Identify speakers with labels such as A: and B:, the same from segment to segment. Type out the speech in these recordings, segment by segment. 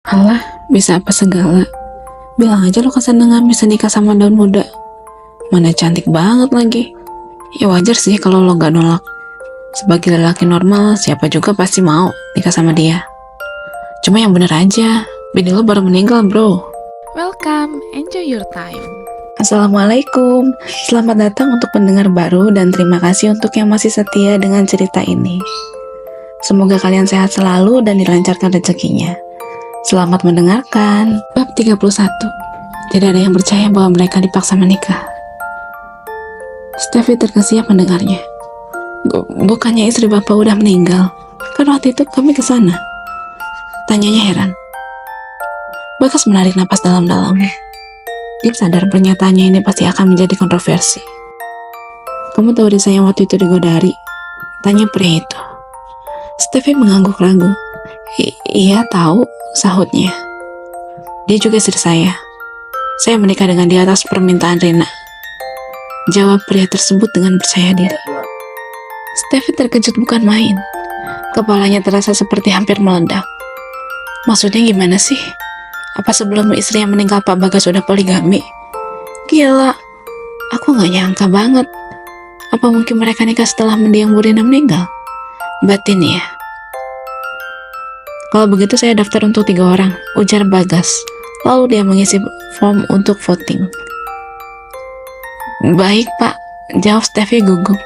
A: Alah, bisa apa segala. Bilang aja lo kesenengan bisa nikah sama daun muda. Mana cantik banget lagi. Ya wajar sih kalau lo gak nolak. Sebagai lelaki normal, siapa juga pasti mau nikah sama dia. Cuma yang bener aja, bini lo baru meninggal bro.
B: Welcome, enjoy your time.
A: Assalamualaikum, selamat datang untuk pendengar baru dan terima kasih untuk yang masih setia dengan cerita ini. Semoga kalian sehat selalu dan dilancarkan rezekinya. Selamat mendengarkan. Bab 31. Tidak ada yang percaya bahwa mereka dipaksa menikah. Steffi terkesiap mendengarnya. Bukannya istri bapak udah meninggal? Kan waktu itu kami ke sana. Tanyanya heran. Bagas menarik napas dalam-dalam. Dia sadar pernyataannya ini pasti akan menjadi kontroversi. Kamu tahu Risa yang waktu itu digodari? Tanya pria itu. Steffi mengangguk ragu. Iya tahu, sahutnya. Dia juga istri saya. Saya menikah dengan dia atas permintaan Rina. Jawab pria tersebut dengan percaya diri. Steffi terkejut bukan main. Kepalanya terasa seperti hampir meledak. Maksudnya gimana sih? Apa sebelum istri yang meninggal Pak Bagas sudah poligami? Gila, aku gak nyangka banget. Apa mungkin mereka nikah setelah mendiang Bu Rina meninggal? Batin ya. Kalau begitu saya daftar untuk 3 orang, ujar Bagas. Lalu dia mengisi form untuk voting. Baik Pak, jawab Steffi gugup.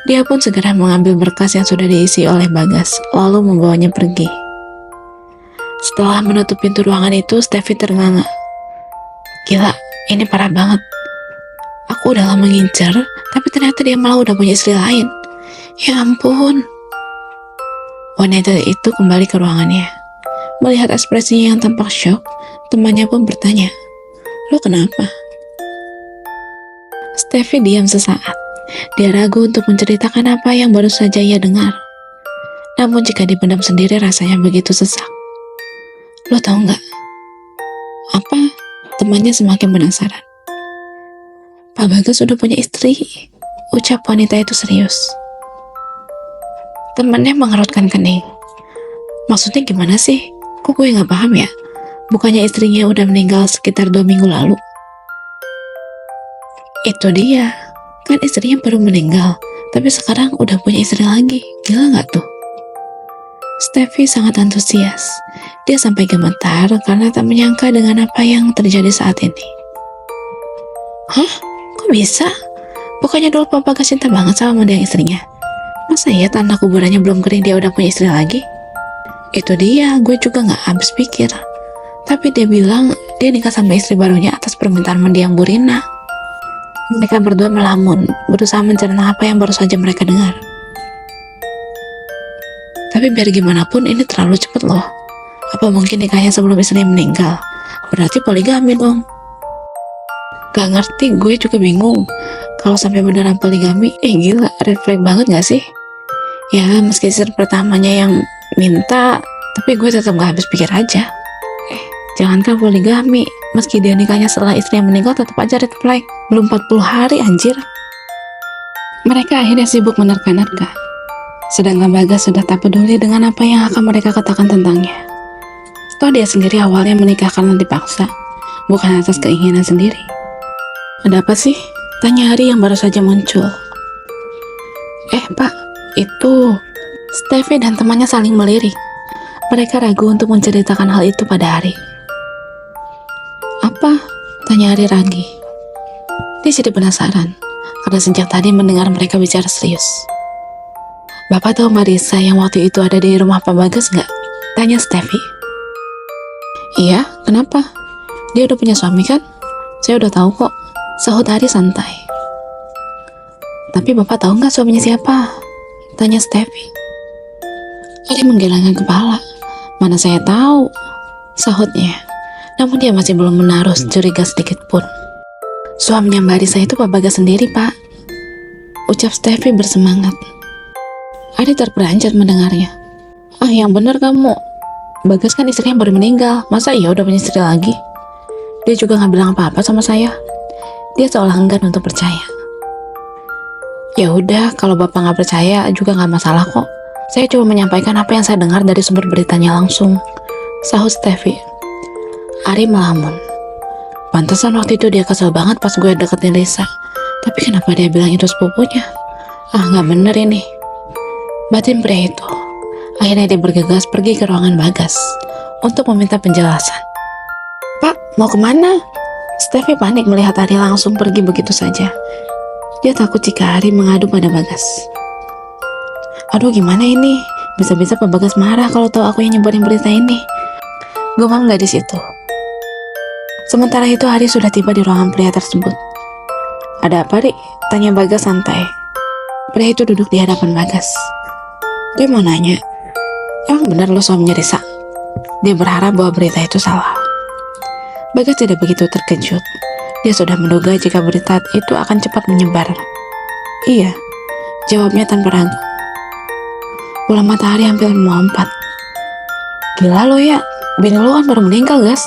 A: Dia pun segera mengambil berkas yang sudah diisi oleh Bagas, lalu membawanya pergi. Setelah menutup pintu ruangan itu, Steffi ternganga. Gila, ini parah banget. Aku udah lama ngincer, tapi ternyata dia malah udah punya istri lain. Ya ampun. Wanita itu kembali ke ruangannya. Melihat ekspresinya yang tampak syok, temannya pun bertanya, "Lo kenapa?" Steffi diam sesaat. Dia ragu untuk menceritakan apa yang baru saja ia dengar. Namun jika dipendam sendiri rasanya begitu sesak. Lo tahu nggak? Apa? Temannya semakin penasaran. Pak Bagas sudah punya istri, ucap wanita itu serius. Temannya mengerutkan kening. Maksudnya gimana sih? Kok gue nggak paham ya? Bukannya istrinya udah meninggal sekitar 2 minggu lalu? Itu dia. Kan istrinya baru meninggal, tapi sekarang udah punya istri lagi. Gila nggak tuh? Steffi sangat antusias. Dia sampai gemetar karena tak menyangka dengan apa yang terjadi saat ini. Hah? Kok bisa? Bukannya dulu Papa Bagas cinta banget sama mendiang istrinya? Masa ya tanah kuburannya belum kering dia udah punya istri lagi? Itu dia, gue juga gak habis pikir. Tapi dia bilang dia nikah sama istri barunya atas permintaan mendiang Bu Rina. Mereka berdua melamun, berusaha mencerna apa yang baru saja mereka dengar. Tapi biar gimana pun ini terlalu cepat loh. Apa mungkin nikahnya sebelum istrinya meninggal? Berarti poligami dong. Gak ngerti, gue juga bingung. Kalau sampai beneran poligami, gila, red flag banget gak sih? Ya, meski istri pertamanya yang minta, tapi gue tetap gak habis pikir aja. Jangankan poligami, meski dia nikahnya setelah istri yang meninggal tetap aja red flag. Belum 40 hari anjir. Mereka akhirnya sibuk menerka-nerka. Sedangkan Bagas sudah tak peduli dengan apa yang akan mereka katakan tentangnya. Toh dia sendiri awalnya menikah karena dipaksa, bukan atas keinginan sendiri. Ada apa sih? Tanya Hari yang baru saja muncul. Pak, itu... Steffi dan temannya saling melirik. Mereka ragu untuk menceritakan hal itu pada Hari. Apa? Tanya Hari ragu. Dia jadi penasaran, karena sejak tadi mendengar mereka bicara serius. Bapak tahu Marisa yang waktu itu ada di rumah Pak Bagas nggak? Tanya Steffi. Iya, kenapa? Dia udah punya suami kan? Saya udah tahu kok, sahut Hari santai. Tapi Bapak tahu nggak suaminya siapa? Tanya Steffi. Hari menggelengkan kepala. Mana saya tahu, sahutnya. Namun dia masih belum menaruh curiga sedikit pun. Suaminya Mbak Risa itu Pak Bagas sendiri, Pak. Ucap Steffi bersemangat. Ari terperanjat mendengarnya. Yang benar kamu. Bagas kan istrinya baru meninggal. Masa iya udah punya istri lagi? Dia juga gak bilang apa-apa sama saya. Dia seolah enggan untuk percaya. Ya udah, kalau Bapak gak percaya juga gak masalah kok. Saya cuma menyampaikan apa yang saya dengar dari sumber beritanya langsung. sahut Steffi. Ari melamun. Pantesan waktu itu dia kesel banget pas gue deketin Risa. Tapi kenapa dia bilang itu sepupunya? Ah, nggak bener ini. Batin pria itu. Akhirnya dia bergegas pergi ke ruangan Bagas untuk meminta penjelasan. Pak, mau kemana? Steffi panik melihat Ari langsung pergi begitu saja. Dia takut jika Ari mengadu pada Bagas. Aduh, gimana ini? Bisa-bisa Pak Bagas marah kalau tahu aku yang nyebarin berita ini. Gumam gadis itu. Sementara itu Ari sudah tiba di ruangan pria tersebut. Ada apa, Ri? Tanya Bagas santai. Pria itu duduk di hadapan Bagas. Dia mau nanya, emang benar lo suaminya Risa? Dia berharap bahwa berita itu salah. Bagas tidak begitu terkejut. Dia sudah menduga jika berita itu akan cepat menyebar. Iya, jawabnya tanpa ragu. Bola matahari hampir melompat. Gila lo ya, bini lo kan baru meninggal, Gas.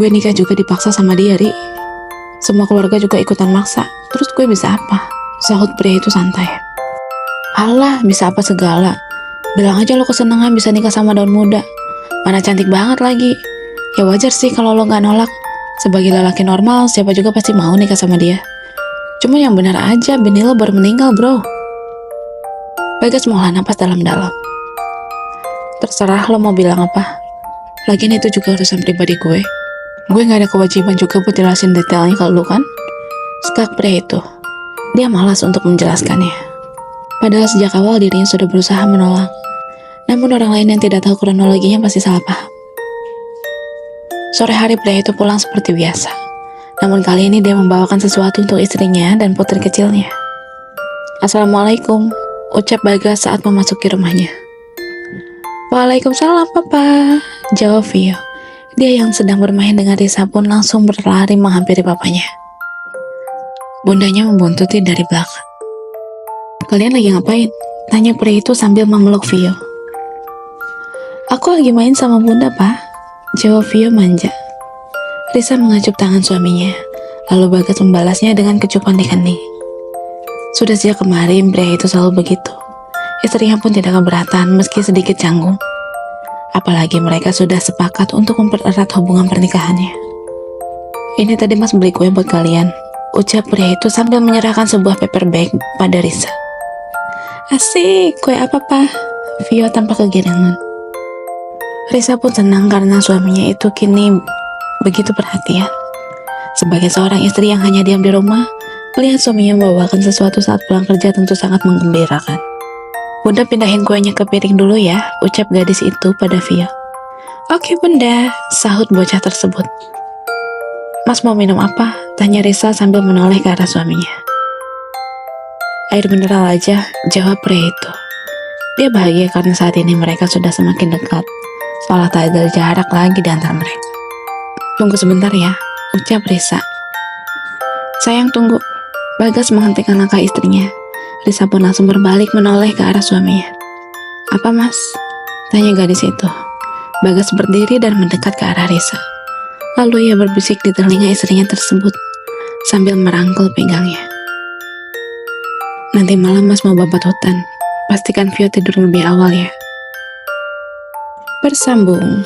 A: Gue nikah juga dipaksa sama dia, Ri. Semua keluarga juga ikutan maksa. Terus gue bisa apa? Sahut pria itu santai. Alah, bisa apa segala. Bilang aja lo kesenangan bisa nikah sama daun muda. Mana cantik banget lagi. Ya wajar sih kalau lo gak nolak. Sebagai lelaki normal, siapa juga pasti mau nikah sama dia. Cuma yang benar aja, bini lo baru meninggal, bro. Bagas menghela napas dalam-dalam. Terserah lo mau bilang apa. Lagian itu juga urusan pribadi gue. Gue gak ada kewajiban juga buat jelasin detailnya ke lo kan. Skak pria itu. Dia malas untuk menjelaskannya. Padahal sejak awal dirinya sudah berusaha menolak. Namun orang lain yang tidak tahu kronologinya pasti salah paham. Sore hari pria itu pulang seperti biasa. Namun kali ini dia membawakan sesuatu untuk istrinya dan putri kecilnya. Assalamualaikum, ucap Bagas saat memasuki rumahnya. Waalaikumsalam, Papa, jawab Vio. Dia yang sedang bermain dengan Risa pun langsung berlari menghampiri papanya. Bundanya membuntuti dari belakang. Kalian lagi ngapain? Tanya pria itu sambil memeluk Vio. Aku lagi main sama bunda, Pak, jawab Vio manja. Risa mengacup tangan suaminya, lalu Bagas membalasnya dengan kecupan di kening. Sudah sejak kemarin pria itu selalu begitu. Istrinya pun tidak keberatan meski sedikit canggung. Apalagi mereka sudah sepakat untuk mempererat hubungan pernikahannya. Ini tadi Mas beli kue buat kalian, ucap pria itu sambil menyerahkan sebuah paper bag pada Risa. Asik, kue apa, Pak? Vio tanpa kegirangan. Risa pun senang karena suaminya itu kini begitu perhatian. Sebagai seorang istri yang hanya diam di rumah, melihat suaminya membawakan sesuatu saat pulang kerja tentu sangat menggembirakan. Bunda pindahin kuenya ke piring dulu ya, ucap gadis itu pada Vio. Oke bunda, sahut bocah tersebut. Mas mau minum apa? Tanya Risa sambil menoleh ke arah suaminya. Air mineral aja, jawab pria itu. Dia bahagia karena saat ini mereka sudah semakin dekat, seolah tak ada jarak lagi di antara mereka. Tunggu sebentar ya, ucap Risa. Sayang tunggu. Bagas menghentikan langkah istrinya. Risa pun langsung berbalik menoleh ke arah suaminya. Apa mas? Tanya gadis itu. Bagas berdiri dan mendekat ke arah Risa. Lalu ia berbisik di telinga istrinya tersebut sambil merangkul pinggangnya. Nanti malam mas mau babat hutan. Pastikan Vio tidur lebih awal ya. Bersambung.